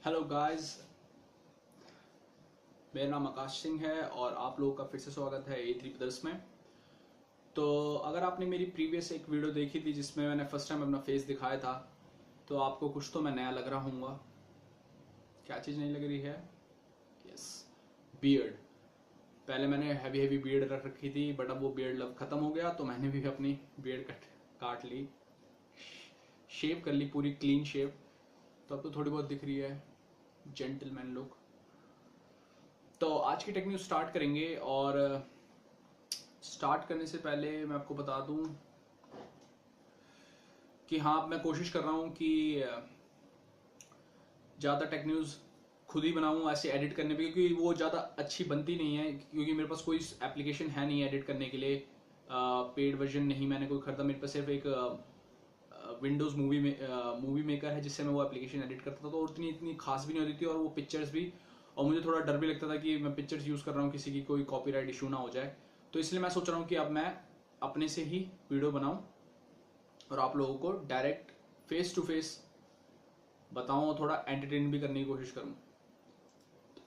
Hello guys, मेरा नाम आकाश सिंह है और आप लोगों का फिर से स्वागत है A3 ब्रदर्स में। तो अगर आपने मेरी प्रीवियस एक वीडियो देखी थी जिसमें मैंने फर्स्ट टाइम अपना फेस दिखाया था, तो आपको कुछ तो मैं नया लग रहा हूँगा। क्या चीज़ नहीं लग रही है? Yes, beard. पहले मैंने हैवी हैवी बियर्ड रख रखी थी, बट अब वो बियर्ड लव ख़त्म हो गया, तो मैंने भी अपनी बियर्ड काट ली, शेव कर ली, पूरी क्लीन शेव। तो अब तो थोड़ी बहुत दिख रही है जेंटलमैन लुक। तो आज की टेक न्यूज़ स्टार्ट करेंगे, और स्टार्ट करने से पहले मैं आपको बता दूं कि हाँ, मैं कोशिश कर रहा हूँ कि ज़्यादा टेक न्यूज़ खुद ही बनाऊँ ऐसे एडिट करने पे, क्योंकि वो ज़्यादा अच्छी बनती नहीं है, क्योंकि मेरे पास कोई एप्लीकेशन है नहीं एडिट करने के लिए। पेड वर्जन नहीं मैंने कोई खरीदा, मेरे पास सिर्फ एक विंडोज़ मूवी मेकर है जिससे मैं वो एप्लीकेशन एडिट करता था। तो उतनी इतनी खास भी नहीं होती थी, और वो पिक्चर्स भी, और मुझे थोड़ा डर भी लगता था कि मैं पिक्चर्स यूज़ कर रहा हूँ, किसी की कोई कॉपीराइट इशू ना हो जाए। तो इसलिए मैं सोच रहा हूँ कि अब मैं अपने से ही वीडियो बनाऊँ और आप लोगों को डायरेक्ट फेस टू फेस बताऊँ, और थोड़ा एंटरटेन भी करने की कोशिश करूँ।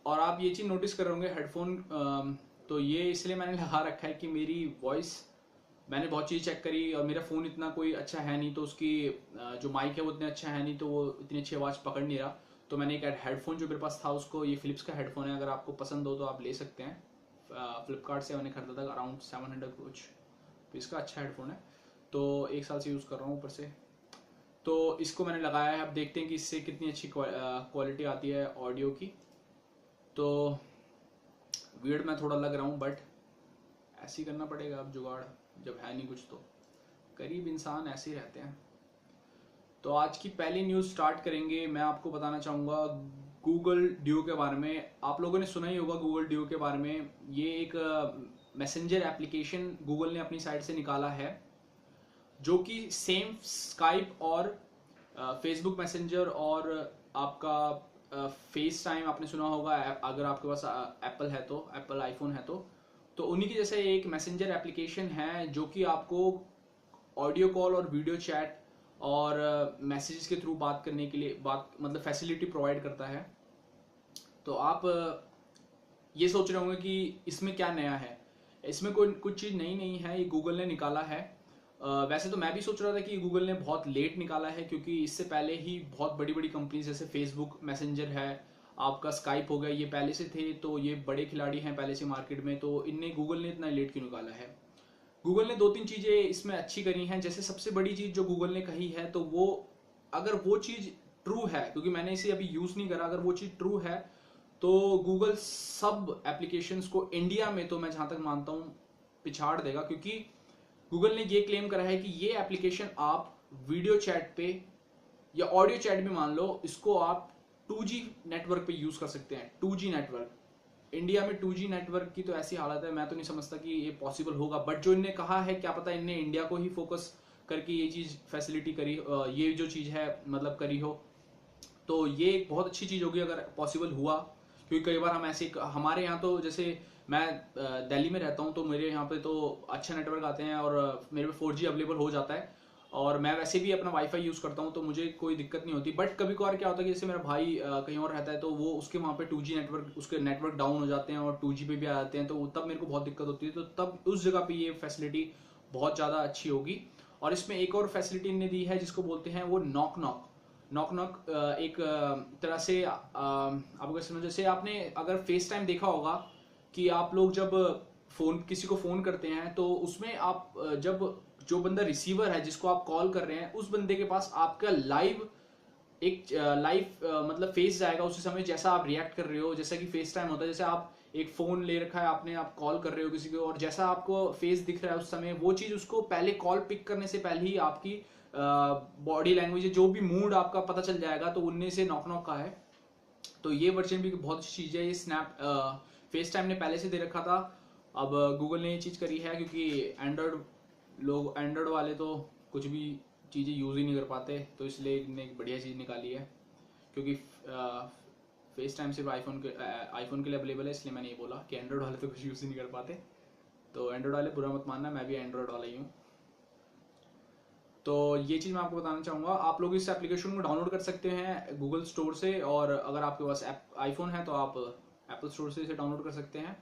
और आप ये चीज़ नोटिस कर रहे होंगे, हेडफोन तो ये इसलिए मैंने लगा रखा है कि मेरी वॉइस, मैंने बहुत चीज़ चेक करी और मेरा फ़ोन इतना कोई अच्छा है नहीं, तो उसकी जो माइक है वो इतना अच्छा है नहीं, तो वो इतनी अच्छी आवाज़ पकड़ नहीं रहा। तो मैंने एक हेडफोन जो मेरे पास था उसको, ये फिलिप्स का हेडफोन है, अगर आपको पसंद हो तो आप ले सकते हैं। फ्लिपकार्ट से मैंने खरीदा था, अराउंड 700 कुछ, तो इसका अच्छा हेडफोन है। तो 1 साल से यूज़ कर रहा हूँ ऊपर से। तो इसको मैंने लगाया है, अब देखते हैं कि इससे कितनी अच्छी क्वालिटी आती है ऑडियो की। तो वियर्ड मैं थोड़ा लग रहा हूँ, बट ऐसे ही करना पड़ेगा अब जुगाड़, जब है नहीं कुछ तो। गरीब इंसान ऐसे ही रहते हैं। तो आज की पहली न्यूज़ स्टार्ट करेंगे। मैं आपको बताना चाहूँगा गूगल ड्यू के बारे में। आप लोगों ने सुना ही होगा गूगल ड्यू के बारे में। ये एक मैसेंजर एप्लीकेशन गूगल ने अपनी साइट से निकाला है, जो कि सेम स्काइप और फेसबुक मैसेंजर और आपका फेस टाइम आपने सुना होगा, अगर आपके पास एप्पल है तो, एप्पल आईफोन है तो उन्हीं की जैसे एक मैसेंजर एप्लीकेशन है जो कि आपको ऑडियो कॉल और वीडियो चैट और मैसेजेस के थ्रू बात करने के लिए, बात मतलब फैसिलिटी प्रोवाइड करता है। तो आप ये सोच रहे होंगे कि इसमें क्या नया है। इसमें कोई कुछ चीज़ नई नहीं है, ये गूगल ने निकाला है। वैसे तो मैं भी सोच रहा था कि गूगल ने बहुत लेट निकाला है, क्योंकि इससे पहले ही बहुत बड़ी बड़ी कंपनीज जैसे फेसबुक मैसेंजर है, आपका स्काइप हो गया, ये पहले से थे, तो ये बड़े खिलाड़ी हैं पहले से मार्केट में। तो इनने, गूगल ने इतना लेट क्यों निकाला है? गूगल ने दो तीन चीज़ें इसमें अच्छी करी हैं। जैसे सबसे बड़ी चीज़ जो गूगल ने कही है, तो वो, अगर वो चीज़ ट्रू है, क्योंकि मैंने इसे अभी यूज़ नहीं करा, अगर वो चीज़ ट्रू है तो गूगल सब एप्लीकेशंस को इंडिया में, तो मैं जहां तक मानता हूं, पिछाड़ देगा। क्योंकि गूगल ने ये क्लेम करा है कि ये एप्लीकेशन आप वीडियो चैट पे या ऑडियो चैट भी मान लो, इसको आप 2G नेटवर्क पे यूज कर सकते हैं। 2G नेटवर्क, इंडिया में 2G नेटवर्क की तो ऐसी हालत है, मैं तो नहीं समझता कि ये पॉसिबल होगा। बट जो इनने कहा है, क्या पता इनने इंडिया को ही फोकस करके ये चीज फैसिलिटी करी, ये जो चीज है मतलब करी हो। तो ये एक बहुत अच्छी चीज़ होगी अगर पॉसिबल हुआ। क्योंकि कई बार हम ऐसे, हमारे यहाँ तो जैसे मैं दिल्ली में रहता हूँ, तो मेरे यहाँ पे तो अच्छा नेटवर्क आते हैं और मेरे पे 4G अवेलेबल हो जाता है, और मैं वैसे भी अपना वाईफाई यूज़ करता हूँ, तो मुझे कोई दिक्कत नहीं होती। बट कभी कभार क्या होता है कि जैसे मेरा भाई कहीं और रहता है, तो वो उसके वहाँ पे 2G नेटवर्क, उसके नेटवर्क डाउन हो जाते हैं और 2G पे भी आ जाते हैं, तो तब मेरे को बहुत दिक्कत होती है। तो तब उस जगह पे ये फैसिलिटी बहुत ज़्यादा अच्छी होगी। और इसमें एक और फैसिलिटी इन्होंने दी है जिसको बोलते हैं वो नॉक नॉक। नॉक नॉक एक तरह से आपको कैसे समझो, जैसे आपने अगर फेस टाइम देखा होगा कि आप लोग जब फोन, किसी को फोन करते हैं, तो उसमें आप जब जो बंदा रिसीवर है जिसको आप कॉल कर रहे हैं, उस बंदे के पास आपका लाइव एक लाइव मतलब फेस जाएगा उसी समय, जैसा आप रिएक्ट कर रहे हो, जैसा कि फेस टाइम होता है। जैसे आप एक फोन ले रखा है आपने, आप कॉल कर रहे हो किसी को, और जैसा आपको फेस दिख रहा है उस समय, वो चीज उसको पहले कॉल पिक करने से पहले ही आपकी बॉडी लैंग्वेज, जो भी मूड आपका पता चल जाएगा। तो उनमें से नॉक नॉक का है। तो ये वर्जन भी बहुत अच्छी चीज है। ये स्नैप फेस टाइम ने पहले से दे रखा था, अब गूगल ने ये चीज करी है, क्योंकि एंड्रॉयड लोग, एंड्रॉयड वाले तो कुछ भी चीज़ें यूज़ ही नहीं कर पाते, तो इसलिए इनने एक बढ़िया चीज़ निकाली है। क्योंकि फेस टाइम सिर्फ आईफोन के लिए अवेलेबल है, इसलिए मैंने ये बोला कि एंड्रॉयड वाले तो कुछ यूज़ ही नहीं कर पाते। तो एंड्रॉयड वाले बुरा मत मानना, मैं भी एंड्रॉयड वाला ही हूँ। तो ये चीज़ मैं आपको बताना चाहूँगा। आप लोग इस एप्लीकेशन को डाउनलोड कर सकते हैं गूगल स्टोर से, और अगर आपके पास आईफोन है तो आप एप्पल स्टोर से इसे डाउनलोड कर सकते हैं।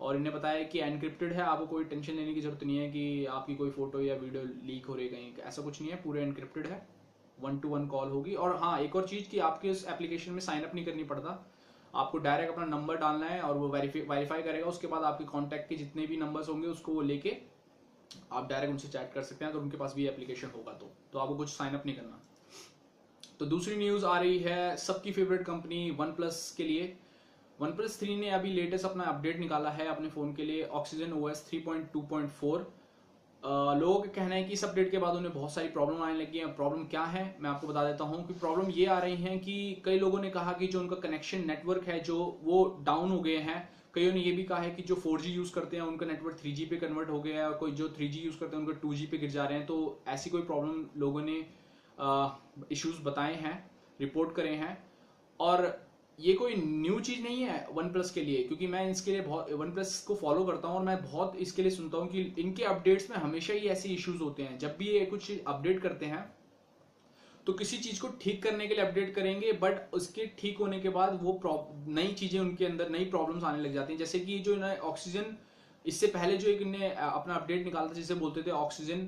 और इन्हें बताया कि एनक्रिप्टेड है, आपको कोई टेंशन लेने की जरूरत नहीं है कि आपकी कोई फोटो या वीडियो लीक हो रही है कहीं, ऐसा कुछ नहीं है, पूरे एनक्रिप्टेड है। 1-to-1 कॉल होगी। और हाँ, एक और चीज़ कि आपके इस एप्लीकेशन में साइन अप नहीं करनी पड़ता, आपको डायरेक्ट अपना नंबर डालना है और वो वेरीफाई करेगा। उसके बाद आपके कॉन्टैक्ट के जितने भी नंबर्स होंगे उसको वो लेके आप डायरेक्ट उनसे चैट कर सकते हैं, अगर उनके पास भी एप्लीकेशन होगा तो आपको कुछ साइन अप नहीं करना। तो दूसरी न्यूज़ आ रही है सबकी फेवरेट कंपनी वन प्लस के लिए। वन प्लस 3 ने अभी लेटेस्ट अपना अपडेट निकाला है अपने फ़ोन के लिए, ऑक्सीजन OS 3.2.4। लोगों का कहना है कि इस अपडेट के बाद उन्हें बहुत सारी प्रॉब्लम आने लगी हैं। प्रॉब्लम क्या है मैं आपको बता देता हूं कि प्रॉब्लम ये आ रही है कि कई लोगों ने कहा कि जो उनका कनेक्शन नेटवर्क है जो वो डाउन हो गए हैं। कईयों ने ये भी कहा है कि जो 4G यूज़ करते हैं उनका नेटवर्क 3G पे कन्वर्ट हो गया है, और कोई जो 3G यूज़ करते हैं उनका 2G पे गिर जा रहे हैं। तो ऐसी कोई प्रॉब्लम लोगों ने इश्यूज बताए हैं, रिपोर्ट करे हैं। और ये कोई न्यू चीज नहीं है वन प्लस के लिए, क्योंकि मैं इसके लिए बहुत वन प्लस को फॉलो करता हूँ और मैं बहुत इसके लिए सुनता हूँ कि इनके अपडेट्स में हमेशा ही ऐसे इश्यूज होते हैं। जब भी ये कुछ अपडेट करते हैं तो किसी चीज को ठीक करने के लिए अपडेट करेंगे, बट उसके ठीक होने के बाद वो नई चीजें उनके अंदर नई प्रॉब्लम्स आने लग जाती हैं। जैसे कि जो ऑक्सीजन, इससे पहले जो एक इन्हें अपना अपडेट निकाला था जिसे बोलते थे ऑक्सीजन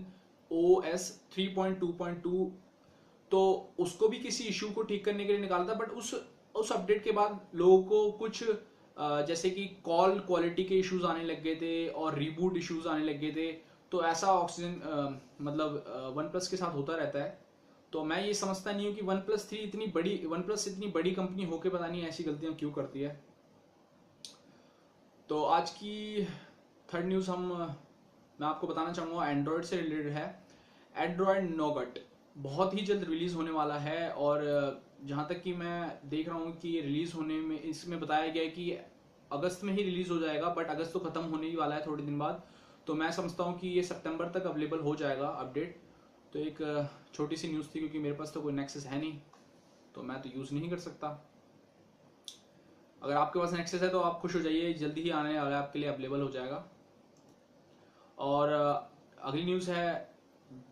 OS 3.2.2, तो उसको भी किसी इशू को ठीक करने के लिए निकाला था, बट उस अपडेट के बाद लोगों को कुछ जैसे कि कॉल क्वालिटी के इश्यूज आने लग गए थे और रीबूट इश्यूज आने लग गए थे। तो ऐसा ऑक्सीजन मतलब वन प्लस के साथ होता रहता है। तो मैं ये समझता नहीं हूँ कि वन प्लस इतनी बड़ी कंपनी होके पता नहीं ऐसी गलतियां क्यों करती है। तो आज की थर्ड न्यूज़ मैं आपको बताना चाहूँगा एंड्रॉयड से रिलेटेड है। एंड्रॉयड नोगट बहुत ही जल्द रिलीज होने वाला है, और जहाँ तक कि मैं देख रहा हूँ कि रिलीज होने में इसमें बताया गया है कि अगस्त में ही रिलीज हो जाएगा, बट अगस्त तो खत्म होने ही वाला है थोड़े दिन बाद। तो मैं समझता हूँ कि ये सितंबर तक अवेलेबल हो जाएगा अपडेट। तो एक छोटी सी न्यूज़ थी, क्योंकि मेरे पास तो कोई नेक्सस है नहीं तो मैं तो यूज़ नहीं कर सकता। अगर आपके पास नेक्सस है तो आप खुश हो जाइए, जल्दी ही आने वाला है, आपके लिए अवेलेबल हो जाएगा। और अगली न्यूज़ है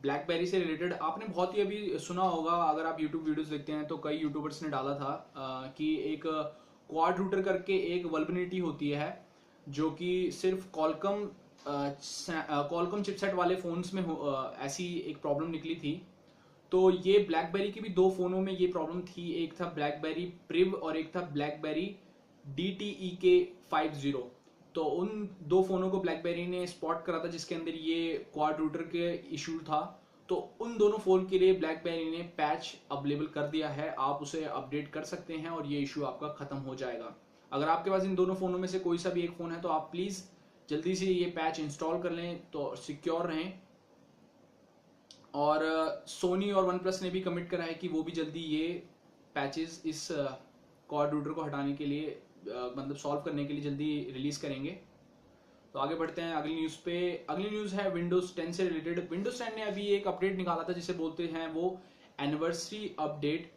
ब्लैकबेरी से रिलेटेड। आपने बहुत ही अभी सुना होगा, अगर आप यूट्यूब वीडियोस देखते हैं तो कई यूट्यूबर्स ने डाला था कि एक क्वाड रूटर करके एक वल्नरेबिलिटी होती है जो कि सिर्फ कॉलकम चिपसेट वाले फोन्स में ऐसी एक प्रॉब्लम निकली थी। तो ये ब्लैकबेरी के भी दो फोनों में ये प्रॉब्लम थी, एक था ब्लैकबेरी प्रिव और एक था ब्लैकबेरी DTEK50। तो उन दो फोनों को ब्लैकबेरी ने स्पॉट करा था जिसके अंदर ये क्वाड रूटर के इशू था। तो उन दोनों फोन के लिए ब्लैकबेरी ने पैच अवेलेबल कर दिया है, आप उसे अपडेट कर सकते हैं और ये इशू आपका खत्म हो जाएगा। अगर आपके पास इन दोनों फोनों में से कोई सा भी एक फोन है तो आप प्लीज जल्दी से ये पैच इंस्टॉल कर लें तो सिक्योर रहें। और सोनी और वन प्लस ने भी कमिट करा है कि वो भी जल्दी ये पैचेस इस क्वाड रूटर को हटाने के लिए मतलब सॉल्व करने के लिए जल्दी रिलीज करेंगे। तो आगे बढ़ते हैं अगली न्यूज़ पे। अगली न्यूज़ है विंडोज 10 से रिलेटेड। विंडोज 10 ने अभी एक अपडेट निकाला था जिसे बोलते हैं वो एनिवर्सरी अपडेट,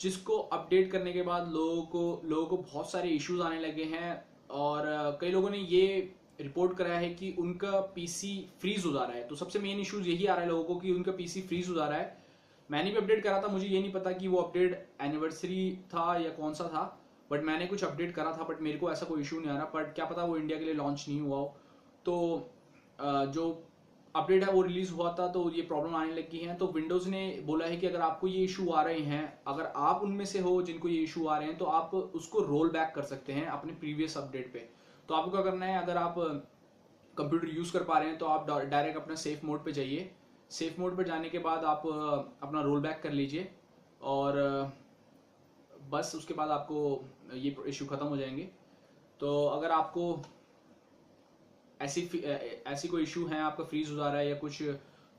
जिसको अपडेट करने के बाद लोगों को बहुत सारे इश्यूज आने लगे हैं। और कई लोगों ने ये रिपोर्ट कराया है कि उनका पीसी फ्रीज हो जा रहा है। तो सबसे मेन इश्यूज यही आ रहा है लोगों को कि उनका पीसी फ्रीज हो जा रहा है। मैंने भी अपडेट करा था, मुझे ये नहीं पता कि वो अपडेट एनिवर्सरी था या कौन सा था, बट मैंने कुछ अपडेट करा था, बट मेरे को ऐसा कोई इशू नहीं आ रहा। बट क्या पता वो इंडिया के लिए लॉन्च नहीं हुआ हो। तो जो अपडेट है वो रिलीज हुआ था तो ये प्रॉब्लम आने लगी है। तो विंडोज ने बोला है कि अगर आपको ये इशू आ रहे हैं, अगर आप उनमें से हो जिनको ये इशू आ रहे हैं, तो आप उसको रोल बैक कर सकते हैं अपने प्रीवियस अपडेट पे। तो आपको क्या करना है, अगर आप कंप्यूटर यूज कर पा रहे हैं तो आप डायरेक्ट अपना सेफ मोड पे जाइए। सेफ मोड पे जाने के बाद आप अपना रोल बैक कर लीजिए और बस उसके बाद आपको ये इशू खत्म हो जाएंगे। तो अगर आपको ऐसी कोई इशू है, आपका फ्रीज हो जा रहा है या कुछ,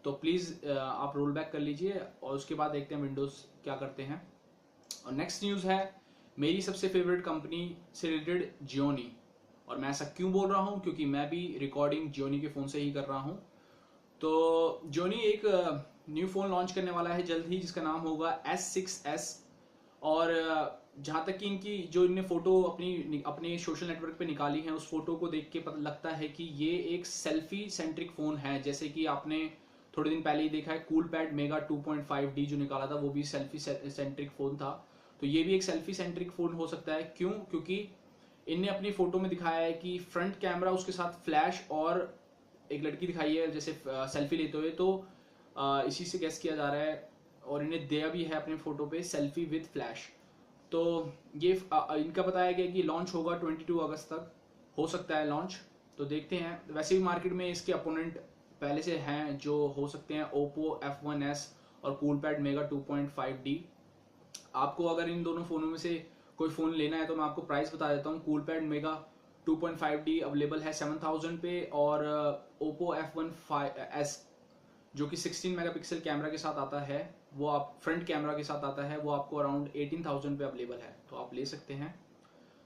तो प्लीज आप रोल बैक कर लीजिए और उसके बाद देखते हैं विंडोज क्या करते हैं। और नेक्स्ट न्यूज़ है मेरी सबसे फेवरेट कंपनी से रिलेटेड, जियोनी। और मैं ऐसा क्यों बोल रहा हूँ, क्योंकि मैं भी रिकॉर्डिंग जियोनी के फ़ोन से ही कर रहा हूँ। तो जियोनी एक न्यू फ़ोन लॉन्च करने वाला है जल्द ही, जिसका नाम होगा S6s। और जहाँ तक कि इनकी जो इनने फ़ोटो अपने सोशल नेटवर्क पे निकाली है, उस फोटो को देख के पता लगता है कि ये एक सेल्फी सेंट्रिक फ़ोन है। जैसे कि आपने थोड़े दिन पहले ही देखा है कूलपैड मेगा 2.5D जो निकाला था, वो भी सेल्फी सेंट्रिक फोन था। तो ये भी एक सेल्फी सेंट्रिक फोन हो सकता है। क्यों? क्योंकि इनने अपनी फोटो में दिखाया है कि फ्रंट कैमरा उसके साथ फ्लैश और एक लड़की दिखाई है जैसे सेल्फी लेते हुए, तो इसी से गेस किया जा रहा है। और इन्हें दिया भी है अपने फोटो पे सेल्फी विद फ्लैश। तो ये इनका बताया गया कि लॉन्च होगा 22 अगस्त तक, हो सकता है लॉन्च। तो देखते हैं। वैसे भी मार्केट में इसके अपोनेंट पहले से हैं जो हो सकते हैं, ओप्पो F1s और कूलपैड मेगा 2.5D। आपको अगर इन दोनों फोनों में से कोई फोन लेना है तो मैं आपको प्राइस बता देता हूँ। कूलपैड मेगा 2.5D अवेलेबल है 7000 पे, और ओप्पो F1s जो कि 16 मेगापिक्सल कैमरा के साथ आता है, वो आप फ्रंट कैमरा के साथ आता है, वो आपको अराउंड 18000 पे अवेलेबल है, तो आप ले सकते हैं।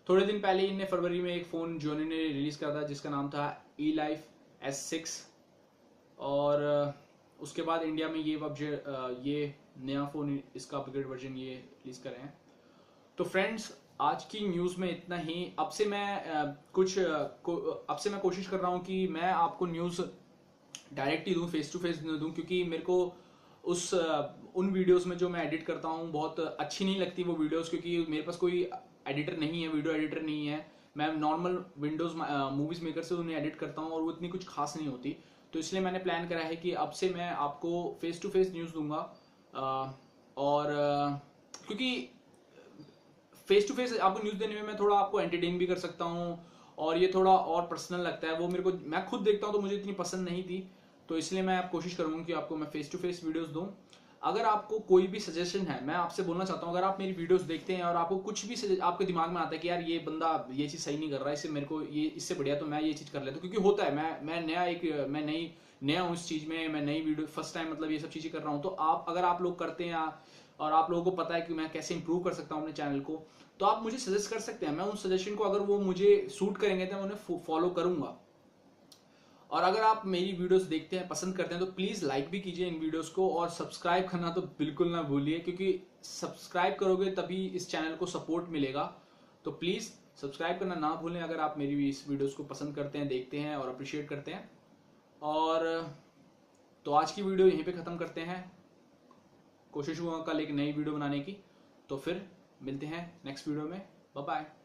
थोड़े दिन पहले इनने फरवरी में एक फोन जोनी ने रिलीज करा था जिसका नाम था E-Life S6, और उसके बाद इंडिया में ये नया फोन, इसका अपग्रेड वर्जन ये रिलीज कर रहे हैं। तो फ्रेंड्स, आज की न्यूज़ में इतना ही। अब से मैं कोशिश कर रहा हूँ कि मैं आपको न्यूज़ डायरेक्ट ही दूँ, फेस टू फेस दूँ, क्योंकि मेरे को उन वीडियोस में जो मैं एडिट करता हूँ बहुत अच्छी नहीं लगती वो वीडियोस, क्योंकि मेरे पास कोई एडिटर नहीं है, वीडियो एडिटर नहीं है। मैं नॉर्मल विंडोज मूवीज मेकर से उन्हें एडिट करता हूँ और वो इतनी कुछ खास नहीं होती। तो इसलिए मैंने प्लान करा है कि अब से मैं आपको फेस टू फेस न्यूज़ दूंगा। क्योंकि फेस टू फेस आपको न्यूज़ देने में मैं थोड़ा आपको एंटरटेन भी कर सकता हूँ, और ये थोड़ा और पर्सनल लगता है। वो मेरे को, मैं खुद देखता हूँ तो मुझे इतनी पसंद नहीं थी, तो इसलिए मैं कोशिश करूंगा कि आपको मैं फेस टू फेस वीडियोस दूं। अगर आपको कोई भी सजेशन है, मैं आपसे बोलना चाहता हूं, अगर आप मेरी वीडियोस देखते हैं और आपको कुछ भी आपके दिमाग में आता है कि यार ये बंदा ये चीज़ सही नहीं कर रहा, इससे मेरे को ये इससे बढ़िया तो मैं ये चीज़ कर लेता हूँ, क्योंकि होता है मैं नया हूँ इस चीज़ में, मैं नई वीडियो फर्स्ट टाइम मतलब ये सब चीज़ें कर रहा हूँ। तो अगर आप लोग करते हैं और आप लोगों को पता है कि मैं कैसे इंप्रूव कर सकता हूँ अपने चैनल को, तो आप मुझे सजेस्ट कर सकते हैं। मैं उन सजेशन को, अगर वो मुझे सूट करेंगे तो मैं उन्हें फॉलो करूंगा। और अगर आप मेरी वीडियोस देखते हैं, पसंद करते हैं, तो प्लीज़ लाइक भी कीजिए इन वीडियोस को, और सब्सक्राइब करना तो बिल्कुल ना भूलिए, क्योंकि सब्सक्राइब करोगे तभी इस चैनल को सपोर्ट मिलेगा। तो प्लीज़ सब्सक्राइब करना ना भूलें अगर आप मेरी इस वीडियोस को पसंद करते हैं, देखते हैं और अप्रिशिएट करते हैं। और तो आज की वीडियो यहीं पे ख़त्म करते हैं। कोशिश हुआ कल एक नई वीडियो बनाने की, तो फिर मिलते हैं नेक्स्ट वीडियो में। Bye bye.